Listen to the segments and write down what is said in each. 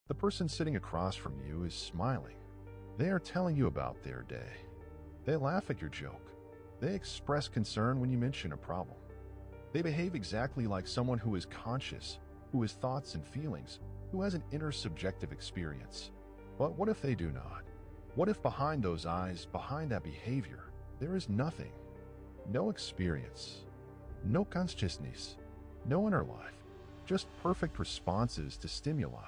The person sitting across from you is smiling. They are telling you about their day. They laugh at your joke. They express concern when you mention a problem. They behave exactly like someone who is conscious, who has thoughts and feelings, who has an inner subjective experience. But what if they do not? What if behind those eyes, behind that behavior, there is nothing? No experience, no consciousness, no inner life, just perfect responses to stimuli.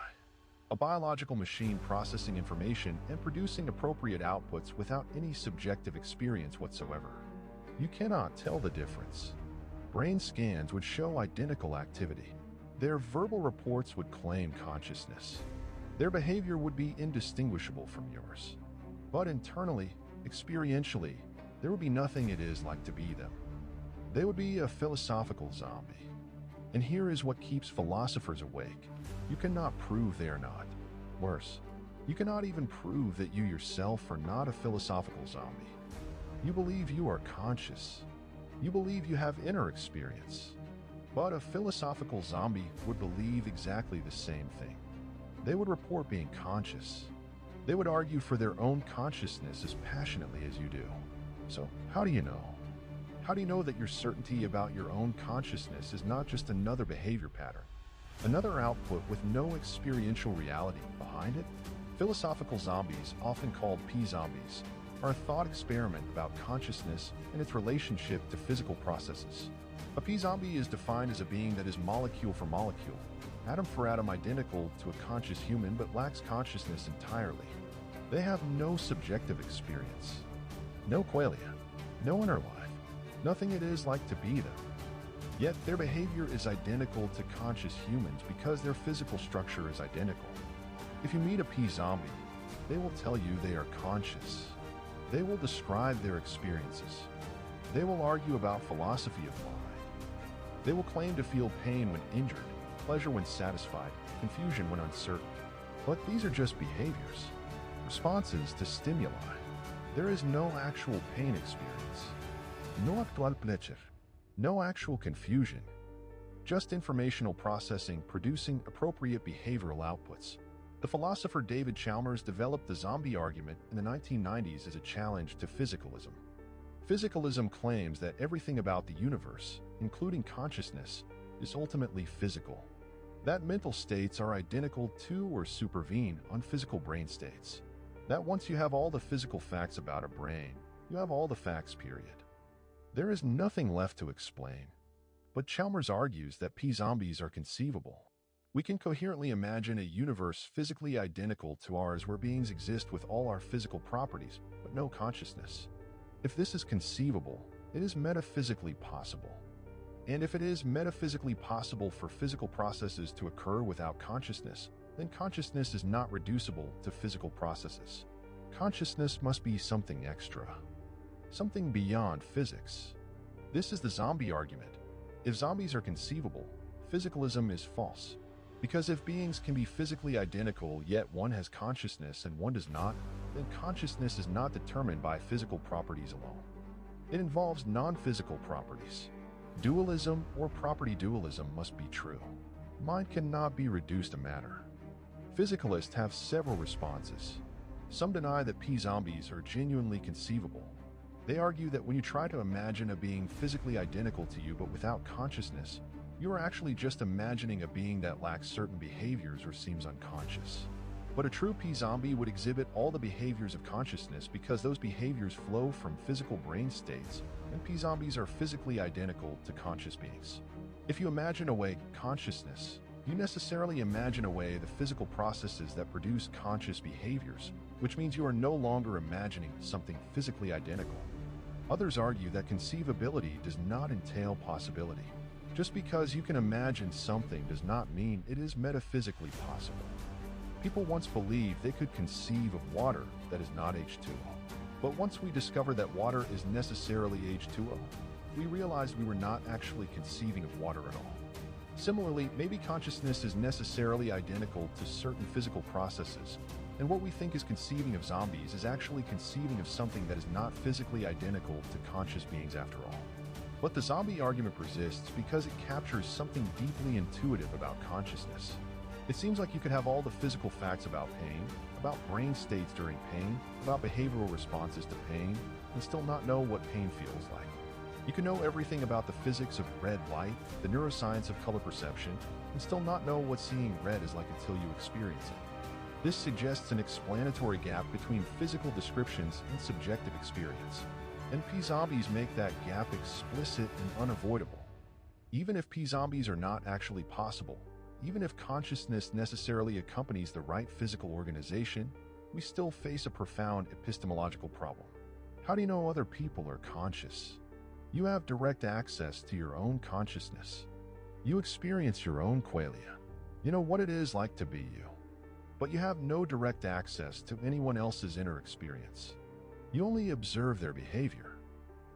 A biological machine processing information and producing appropriate outputs without any subjective experience whatsoever. You cannot tell the difference. Brain scans would show identical activity. Their verbal reports would claim consciousness. Their behavior would be indistinguishable from yours. But internally, experientially, there would be nothing it is like to be them. They would be a philosophical zombie. And here is what keeps philosophers awake. You cannot prove they are not. Worse, you cannot even prove that you yourself are not a philosophical zombie. You believe you are conscious. You believe you have inner experience. But a philosophical zombie would believe exactly the same thing. They would report being conscious. They would argue for their own consciousness as passionately as you do. So, how do you know? How do you know that your certainty about your own consciousness is not just another behavior pattern? Another output with no experiential reality behind it? Philosophical zombies, often called P-zombies, are a thought experiment about consciousness and its relationship to physical processes. A P-zombie is defined as a being that is molecule for molecule, atom for atom identical to a conscious human but lacks consciousness entirely. They have no subjective experience, no qualia, no inner life, nothing it is like to be them. Yet their behavior is identical to conscious humans because their physical structure is identical. If you meet a P-zombie, they will tell you they are conscious. They will describe their experiences. They will argue about philosophy of mind. They will claim to feel pain when injured, pleasure when satisfied, confusion when uncertain. But these are just behaviors, responses to stimuli. There is no actual pain experience, no actual pleasure, no actual confusion, just informational processing producing appropriate behavioral outputs. The philosopher David Chalmers developed the zombie argument in the 1990s as a challenge to physicalism. Physicalism claims that everything about the universe, including consciousness, is ultimately physical. That mental states are identical to or supervene on physical brain states. That once you have all the physical facts about a brain, you have all the facts, period. There is nothing left to explain. But Chalmers argues that P-zombies are conceivable. We can coherently imagine a universe physically identical to ours where beings exist with all our physical properties, but no consciousness. If this is conceivable, it is metaphysically possible. And if it is metaphysically possible for physical processes to occur without consciousness, then consciousness is not reducible to physical processes. Consciousness must be something extra, something beyond physics. This is the zombie argument. If zombies are conceivable, physicalism is false. Because if beings can be physically identical yet one has consciousness and one does not, then consciousness is not determined by physical properties alone. It involves non-physical properties. Dualism or property dualism must be true. Mind cannot be reduced to matter. Physicalists have several responses. Some deny that P-zombies are genuinely conceivable. They argue that when you try to imagine a being physically identical to you but without consciousness, you are actually just imagining a being that lacks certain behaviors or seems unconscious. But a true P-zombie would exhibit all the behaviors of consciousness because those behaviors flow from physical brain states, and P-zombies are physically identical to conscious beings. If you imagine away consciousness, you necessarily imagine away the physical processes that produce conscious behaviors, which means you are no longer imagining something physically identical. Others argue that conceivability does not entail possibility. Just because you can imagine something does not mean it is metaphysically possible. People once believed they could conceive of water that is not H2O. But once we discovered that water is necessarily H2O, we realized we were not actually conceiving of water at all. Similarly, maybe consciousness is necessarily identical to certain physical processes, and what we think is conceiving of zombies is actually conceiving of something that is not physically identical to conscious beings after all. But the zombie argument persists because it captures something deeply intuitive about consciousness. It seems like you could have all the physical facts about pain, about brain states during pain, about behavioral responses to pain, and still not know what pain feels like. You can know everything about the physics of red light, the neuroscience of color perception, and still not know what seeing red is like until you experience it. This suggests an explanatory gap between physical descriptions and subjective experience. And P-zombies make that gap explicit and unavoidable. Even if P-zombies are not actually possible, even if consciousness necessarily accompanies the right physical organization, we still face a profound epistemological problem. How do you know other people are conscious? You have direct access to your own consciousness. You experience your own qualia. You know what it is like to be you. But you have no direct access to anyone else's inner experience. You only observe their behavior.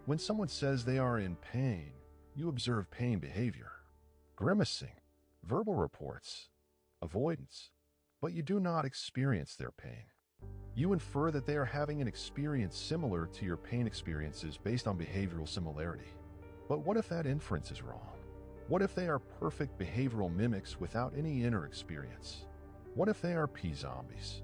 When someone says they are in pain, you observe pain behavior, grimacing, verbal reports, avoidance, but you do not experience their pain. You infer that they are having an experience similar to your pain experiences based on behavioral similarity. But what if that inference is wrong? What if they are perfect behavioral mimics without any inner experience? What if they are P-zombies?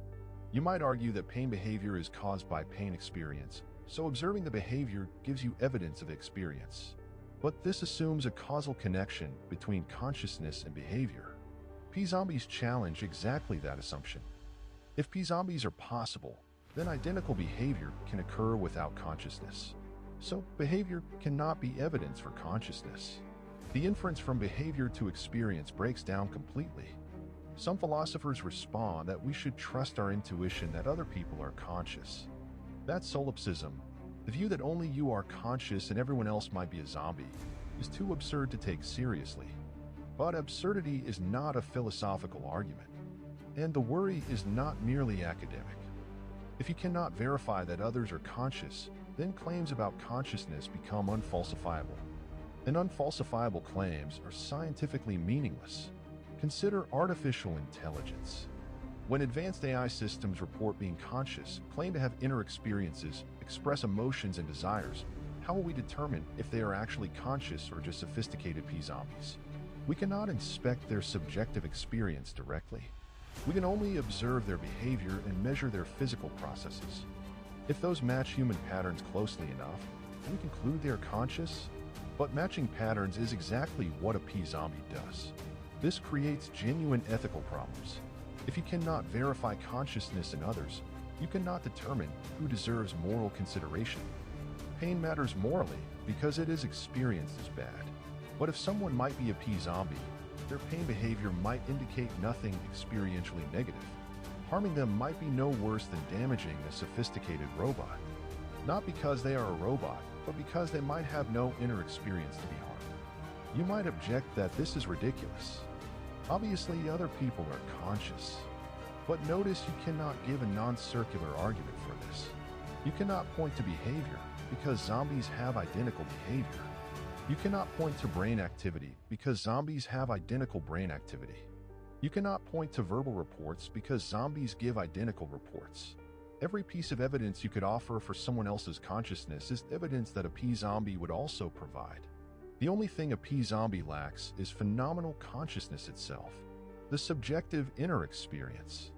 You might argue that pain behavior is caused by pain experience, so observing the behavior gives you evidence of experience. But this assumes a causal connection between consciousness and behavior. P-zombies challenge exactly that assumption. If P-zombies are possible, then identical behavior can occur without consciousness. So behavior cannot be evidence for consciousness. The inference from behavior to experience breaks down completely. Some philosophers respond that we should trust our intuition that other people are conscious. That solipsism, the view that only you are conscious and everyone else might be a zombie, is too absurd to take seriously. But absurdity is not a philosophical argument, and the worry is not merely academic. If you cannot verify that others are conscious, then claims about consciousness become unfalsifiable. And unfalsifiable claims are scientifically meaningless. Consider artificial intelligence. When advanced AI systems report being conscious, claim to have inner experiences, express emotions and desires, how will we determine if they are actually conscious or just sophisticated P-zombies? We cannot inspect their subjective experience directly. We can only observe their behavior and measure their physical processes. If those match human patterns closely enough, we conclude they are conscious. But matching patterns is exactly what a P-zombie does. This creates genuine ethical problems. If you cannot verify consciousness in others, you cannot determine who deserves moral consideration. Pain matters morally because it is experienced as bad. But if someone might be a P-zombie, their pain behavior might indicate nothing experientially negative. Harming them might be no worse than damaging a sophisticated robot. Not because they are a robot, but because they might have no inner experience to be harmed. You might object that this is ridiculous. Obviously, other people are conscious. But notice you cannot give a non-circular argument for this. You cannot point to behavior because zombies have identical behavior. You cannot point to brain activity because zombies have identical brain activity. You cannot point to verbal reports because zombies give identical reports. Every piece of evidence you could offer for someone else's consciousness is evidence that a P-zombie would also provide. The only thing a P-zombie lacks is phenomenal consciousness itself, the subjective inner experience,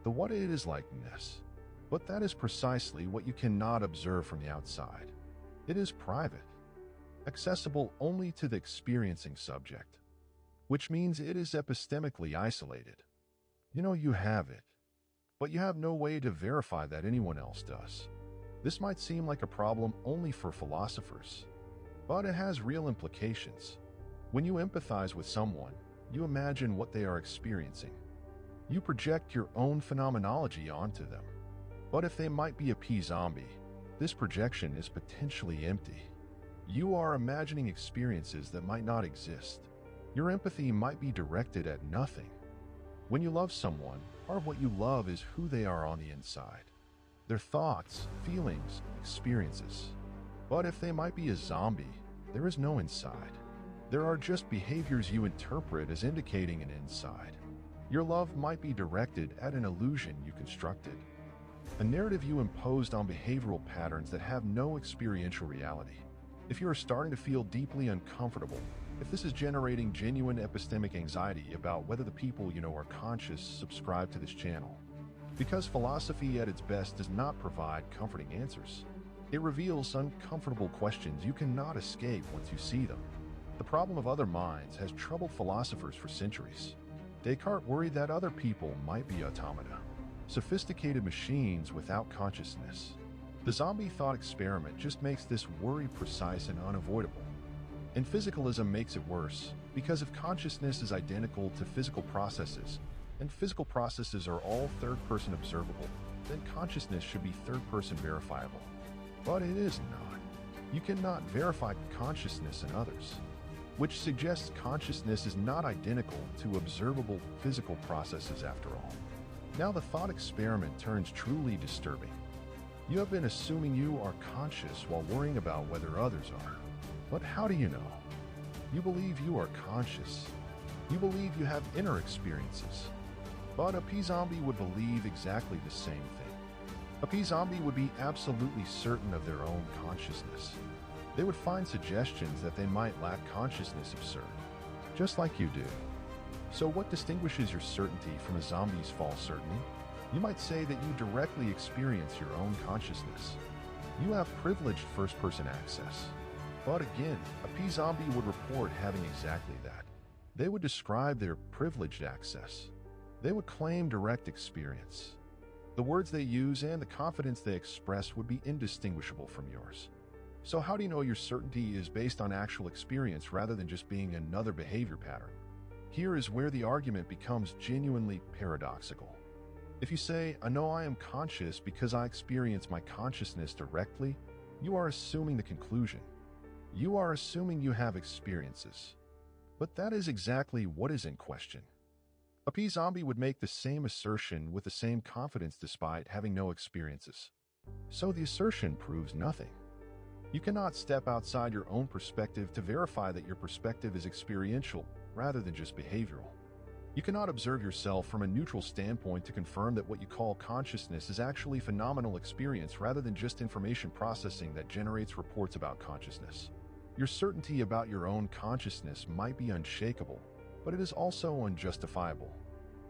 the what it is likeness. But that is precisely what you cannot observe from the outside. It is private, accessible only to the experiencing subject, which means it is epistemically isolated. You know you have it, but you have no way to verify that anyone else does. This might seem like a problem only for philosophers, but it has real implications. When you empathize with someone, you imagine what they are experiencing. You project your own phenomenology onto them. But if they might be a P-zombie, this projection is potentially empty. You are imagining experiences that might not exist. Your empathy might be directed at nothing. When you love someone, part of what you love is who they are on the inside. Their thoughts, feelings, experiences. But if they might be a zombie, there is no inside. There are just behaviors you interpret as indicating an inside. Your love might be directed at an illusion you constructed, a narrative you imposed on behavioral patterns that have no experiential reality. If you are starting to feel deeply uncomfortable, if this is generating genuine epistemic anxiety about whether the people you know are conscious, subscribe to this channel. Because philosophy at its best does not provide comforting answers. It reveals uncomfortable questions you cannot escape once you see them. The problem of other minds has troubled philosophers for centuries. Descartes worried that other people might be automata, sophisticated machines without consciousness. The zombie thought experiment just makes this worry precise and unavoidable. And physicalism makes it worse, because if consciousness is identical to physical processes, and physical processes are all third-person observable, then consciousness should be third-person verifiable. But it is not. You cannot verify consciousness in others, which suggests consciousness is not identical to observable physical processes after all. Now the thought experiment turns truly disturbing. You have been assuming you are conscious while worrying about whether others are. But how do you know? You believe you are conscious. You believe you have inner experiences. But a P-zombie would believe exactly the same thing. A P-zombie would be absolutely certain of their own consciousness. They would find suggestions that they might lack consciousness absurd, just like you do. So what distinguishes your certainty from a zombie's false certainty? You might say that you directly experience your own consciousness. You have privileged first-person access. But again, a P-zombie would report having exactly that. They would describe their privileged access. They would claim direct experience. The words they use and the confidence they express would be indistinguishable from yours. So how do you know your certainty is based on actual experience rather than just being another behavior pattern? Here is where the argument becomes genuinely paradoxical. If you say, I know I am conscious because I experience my consciousness directly, you are assuming the conclusion. You are assuming you have experiences. But that is exactly what is in question. A P-zombie would make the same assertion with the same confidence despite having no experiences. So the assertion proves nothing. You cannot step outside your own perspective to verify that your perspective is experiential rather than just behavioral. You cannot observe yourself from a neutral standpoint to confirm that what you call consciousness is actually phenomenal experience rather than just information processing that generates reports about consciousness. Your certainty about your own consciousness might be unshakable, but it is also unjustifiable.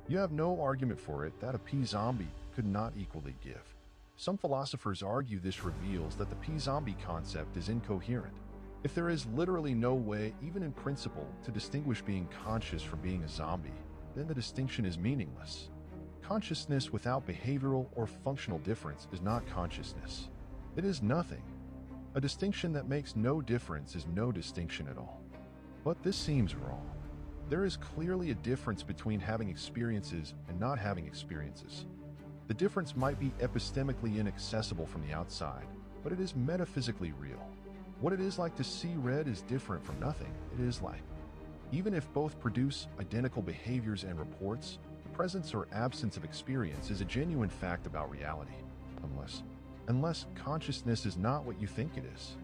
You have no argument for it that a P-zombie could not equally give. Some philosophers argue this reveals that the P-zombie concept is incoherent. If there is literally no way, even in principle, to distinguish being conscious from being a zombie, then the distinction is meaningless. Consciousness without behavioral or functional difference is not consciousness. It is nothing. A distinction that makes no difference is no distinction at all. But this seems wrong. There is clearly a difference between having experiences and not having experiences. The difference might be epistemically inaccessible from the outside, but it is metaphysically real. What it is like to see red is different from nothing. It is like. Even if both produce identical behaviors and reports, the presence or absence of experience is a genuine fact about reality. Unless consciousness is not what you think it is.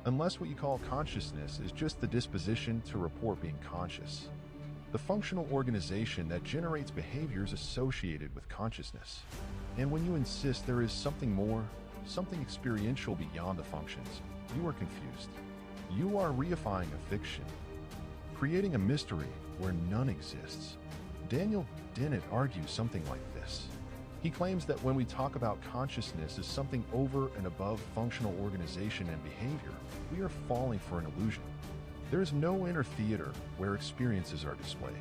Unless what you call consciousness is just the disposition to report being conscious. The functional organization that generates behaviors associated with consciousness. And when you insist there is something more, something experiential beyond the functions, you are confused. You are reifying a fiction, creating a mystery where none exists. Daniel Dennett argues something like this. He claims that when we talk about consciousness as something over and above functional organization and behavior, we are falling for an illusion. There is no inner theater where experiences are displayed.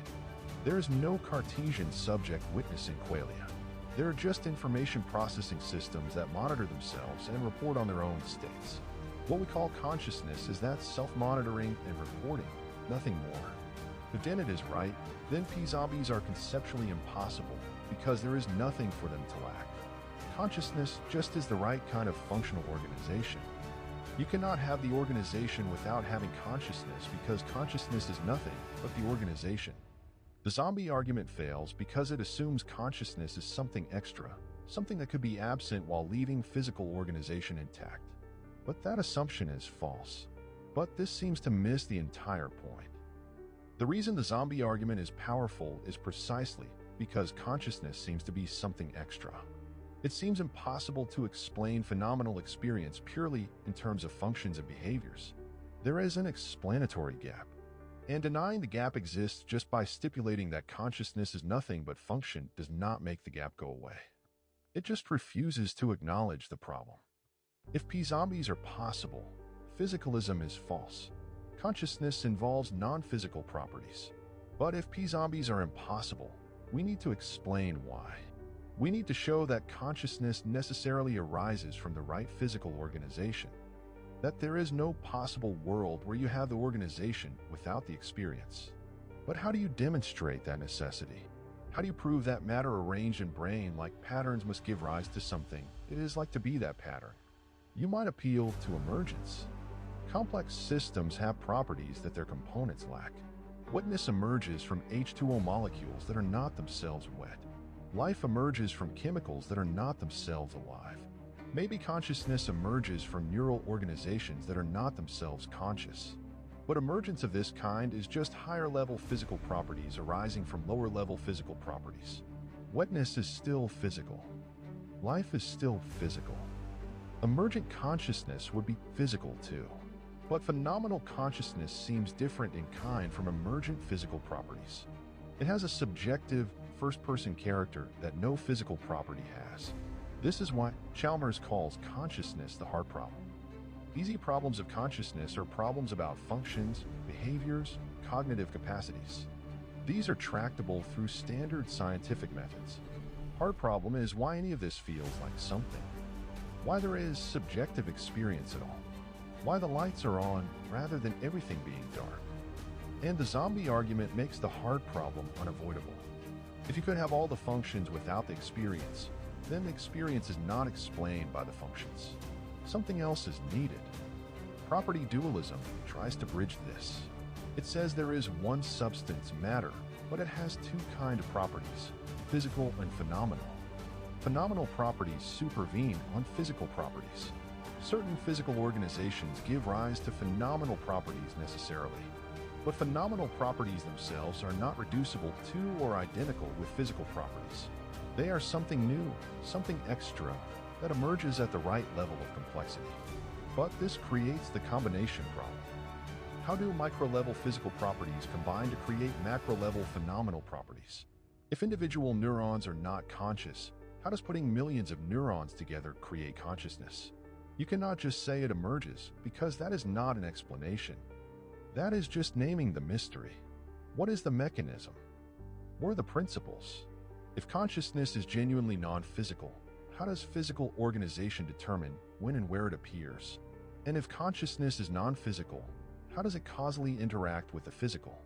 There is no Cartesian subject witnessing Qualia. There are just information processing systems that monitor themselves and report on their own states. What we call consciousness is that self-monitoring and reporting, nothing more. If Dennett is right, then P-zombies are conceptually impossible because there is nothing for them to lack. Consciousness just is the right kind of functional organization. You cannot have the organization without having consciousness because consciousness is nothing but the organization. The zombie argument fails because it assumes consciousness is something extra, something that could be absent while leaving physical organization intact. But that assumption is false. But this seems to miss the entire point. The reason the zombie argument is powerful is precisely because consciousness seems to be something extra. It seems impossible to explain phenomenal experience purely in terms of functions and behaviors. There is an explanatory gap. And denying the gap exists just by stipulating that consciousness is nothing but function does not make the gap go away. It just refuses to acknowledge the problem. If P-zombies are possible, physicalism is false. Consciousness involves non-physical properties. But if P-zombies are impossible, we need to explain why. We need to show that consciousness necessarily arises from the right physical organization. That there is no possible world where you have the organization without the experience. But how do you demonstrate that necessity? How do you prove that matter arranged in brain like patterns must give rise to something it is like to be that pattern? You might appeal to emergence. Complex systems have properties that their components lack. Wetness emerges from H2O molecules that are not themselves wet. Life emerges from chemicals that are not themselves alive. Maybe consciousness emerges from neural organizations that are not themselves conscious. But emergence of this kind is just higher-level physical properties arising from lower-level physical properties. Wetness is still physical. Life is still physical. Emergent consciousness would be physical too. But phenomenal consciousness seems different in kind from emergent physical properties. It has a subjective, first-person character that no physical property has. This is why Chalmers calls consciousness the hard problem. Easy problems of consciousness are problems about functions, behaviors, cognitive capacities. These are tractable through standard scientific methods. Hard problem is why any of this feels like something. Why there is subjective experience at all. Why the lights are on rather than everything being dark. And the zombie argument makes the hard problem unavoidable. If you could have all the functions without the experience, then the experience is not explained by the functions. Something else is needed. Property dualism tries to bridge this. It says there is one substance, matter, but it has two kinds of properties, physical and phenomenal. Phenomenal properties supervene on physical properties. Certain physical organizations give rise to phenomenal properties necessarily. But phenomenal properties themselves are not reducible to or identical with physical properties. They are something new, something extra, that emerges at the right level of complexity. But this creates the combination problem. How do micro-level physical properties combine to create macro-level phenomenal properties? If individual neurons are not conscious, how does putting millions of neurons together create consciousness? You cannot just say it emerges, because that is not an explanation. That is just naming the mystery. What is the mechanism? What are the principles? If consciousness is genuinely non-physical, how does physical organization determine when and where it appears? And if consciousness is non-physical, how does it causally interact with the physical?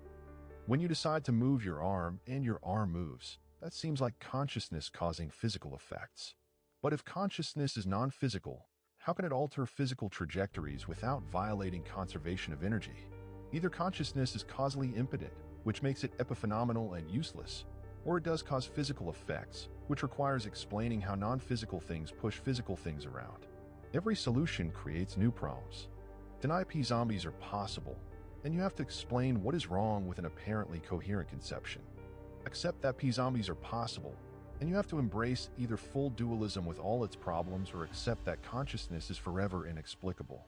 When you decide to move your arm and your arm moves, that seems like consciousness causing physical effects. But if consciousness is non-physical, how can it alter physical trajectories without violating conservation of energy? Either consciousness is causally impotent, which makes it epiphenomenal and useless, or it does cause physical effects, which requires explaining how non-physical things push physical things around. Every solution creates new problems. Deny P-zombies are possible, and you have to explain what is wrong with an apparently coherent conception. Accept that P-zombies are possible, and you have to embrace either full dualism with all its problems or accept that consciousness is forever inexplicable.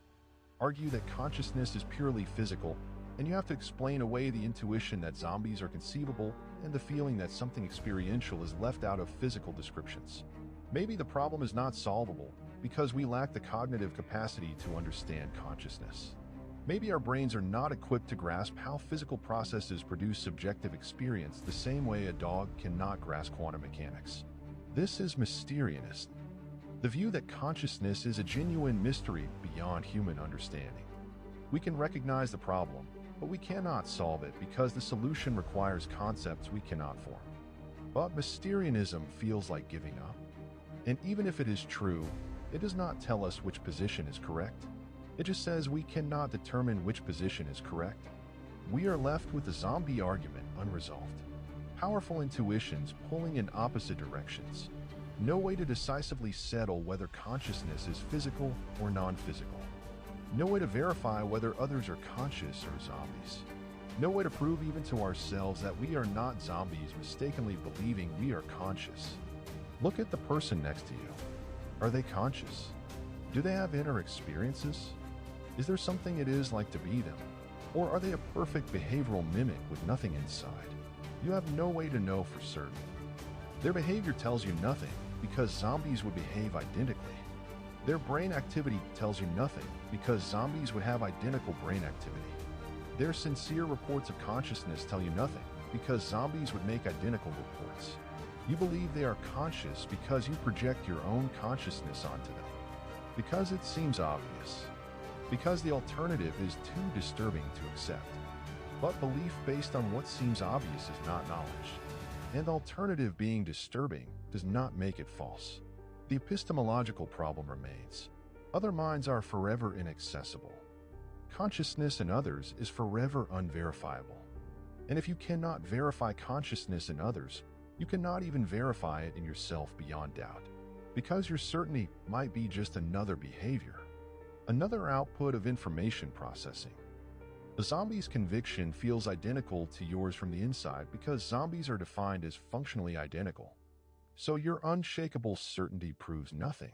Argue that consciousness is purely physical, and you have to explain away the intuition that zombies are conceivable and the feeling that something experiential is left out of physical descriptions. Maybe the problem is not solvable because we lack the cognitive capacity to understand consciousness. Maybe our brains are not equipped to grasp how physical processes produce subjective experience the same way a dog cannot grasp quantum mechanics. This is Mysterianist, the view that consciousness is a genuine mystery beyond human understanding. We can recognize the problem, but we cannot solve it because the solution requires concepts we cannot form. But Mysterianism feels like giving up. And even if it is true, it does not tell us which position is correct. It just says we cannot determine which position is correct. We are left with the zombie argument unresolved. Powerful intuitions pulling in opposite directions. No way to decisively settle whether consciousness is physical or non-physical. No way to verify whether others are conscious or zombies. No way to prove even to ourselves that we are not zombies mistakenly believing we are conscious. Look at the person next to you. Are they conscious? Do they have inner experiences? Is there something it is like to be them? Or are they a perfect behavioral mimic with nothing inside? You have no way to know for certain. Their behavior tells you nothing because zombies would behave identically. Their brain activity tells you nothing because zombies would have identical brain activity. Their sincere reports of consciousness tell you nothing because zombies would make identical reports. You believe they are conscious because you project your own consciousness onto them. Because it seems obvious. Because the alternative is too disturbing to accept. But belief based on what seems obvious is not knowledge. And the alternative being disturbing does not make it false. The epistemological problem remains. Other minds are forever inaccessible. Consciousness in others is forever unverifiable. And if you cannot verify consciousness in others, you cannot even verify it in yourself beyond doubt. Because your certainty might be just another behavior, another output of information processing. A zombie's conviction feels identical to yours from the inside because zombies are defined as functionally identical. So your unshakable certainty proves nothing.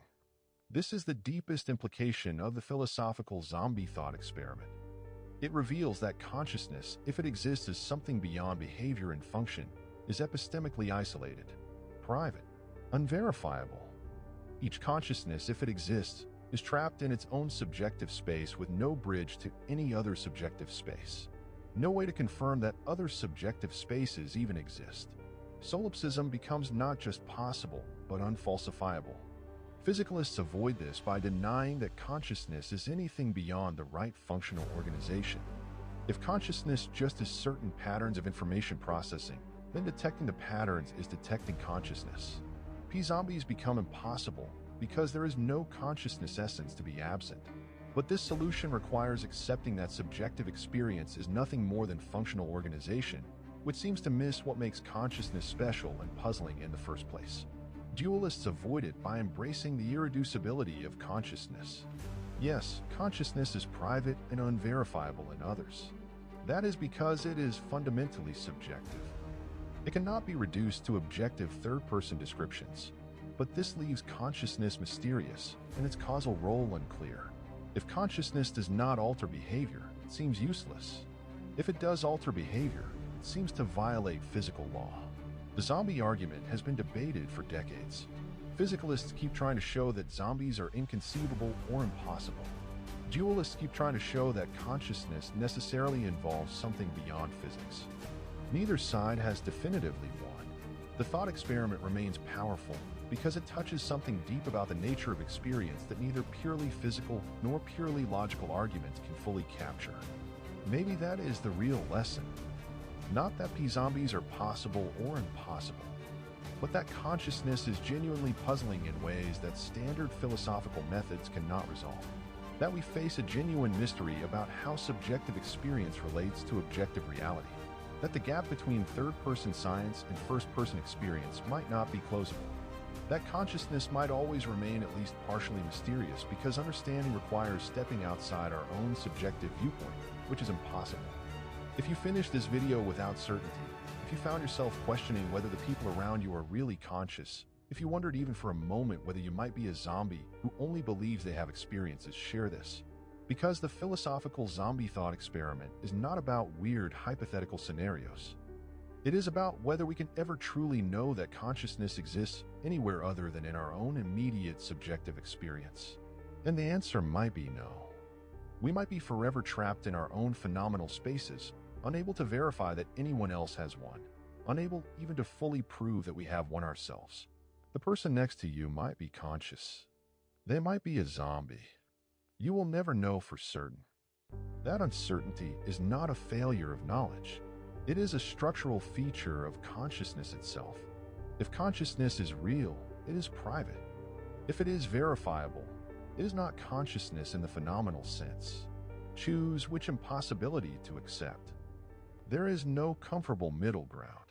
This is the deepest implication of the philosophical zombie thought experiment. It reveals that consciousness, if it exists as something beyond behavior and function, is epistemically isolated, private, unverifiable. Each consciousness, if it exists, is trapped in its own subjective space with no bridge to any other subjective space. No way to confirm that other subjective spaces even exist. Solipsism becomes not just possible, but unfalsifiable. Physicalists avoid this by denying that consciousness is anything beyond the right functional organization. If consciousness just is certain patterns of information processing, then detecting the patterns is detecting consciousness. P-zombies become impossible because there is no consciousness essence to be absent. But this solution requires accepting that subjective experience is nothing more than functional organization, which seems to miss what makes consciousness special and puzzling in the first place. Dualists avoid it by embracing the irreducibility of consciousness. Yes, consciousness is private and unverifiable in others. That is because it is fundamentally subjective. It cannot be reduced to objective third-person descriptions. But this leaves consciousness mysterious and its causal role unclear. If consciousness does not alter behavior, it seems useless. If it does alter behavior, it seems to violate physical law. The zombie argument has been debated for decades. Physicalists keep trying to show that zombies are inconceivable or impossible. Dualists keep trying to show that consciousness necessarily involves something beyond physics. Neither side has definitively won. The thought experiment remains powerful because it touches something deep about the nature of experience that neither purely physical nor purely logical arguments can fully capture. Maybe that is the real lesson. Not that P-zombies are possible or impossible, but that consciousness is genuinely puzzling in ways that standard philosophical methods cannot resolve. That we face a genuine mystery about how subjective experience relates to objective reality. That the gap between third-person science and first-person experience might not be closable. That consciousness might always remain at least partially mysterious because understanding requires stepping outside our own subjective viewpoint, which is impossible. If you finished this video without certainty, if you found yourself questioning whether the people around you are really conscious, if you wondered even for a moment whether you might be a zombie who only believes they have experiences, share this. Because the philosophical zombie thought experiment is not about weird hypothetical scenarios. It is about whether we can ever truly know that consciousness exists anywhere other than in our own immediate subjective experience. And the answer might be no. We might be forever trapped in our own phenomenal spaces, unable to verify that anyone else has one, unable even to fully prove that we have one ourselves. The person next to you might be conscious. They might be a zombie. You will never know for certain. That uncertainty is not a failure of knowledge. It is a structural feature of consciousness itself. If consciousness is real, it is private. If it is verifiable, it is not consciousness in the phenomenal sense. Choose which impossibility to accept. There is no comfortable middle ground.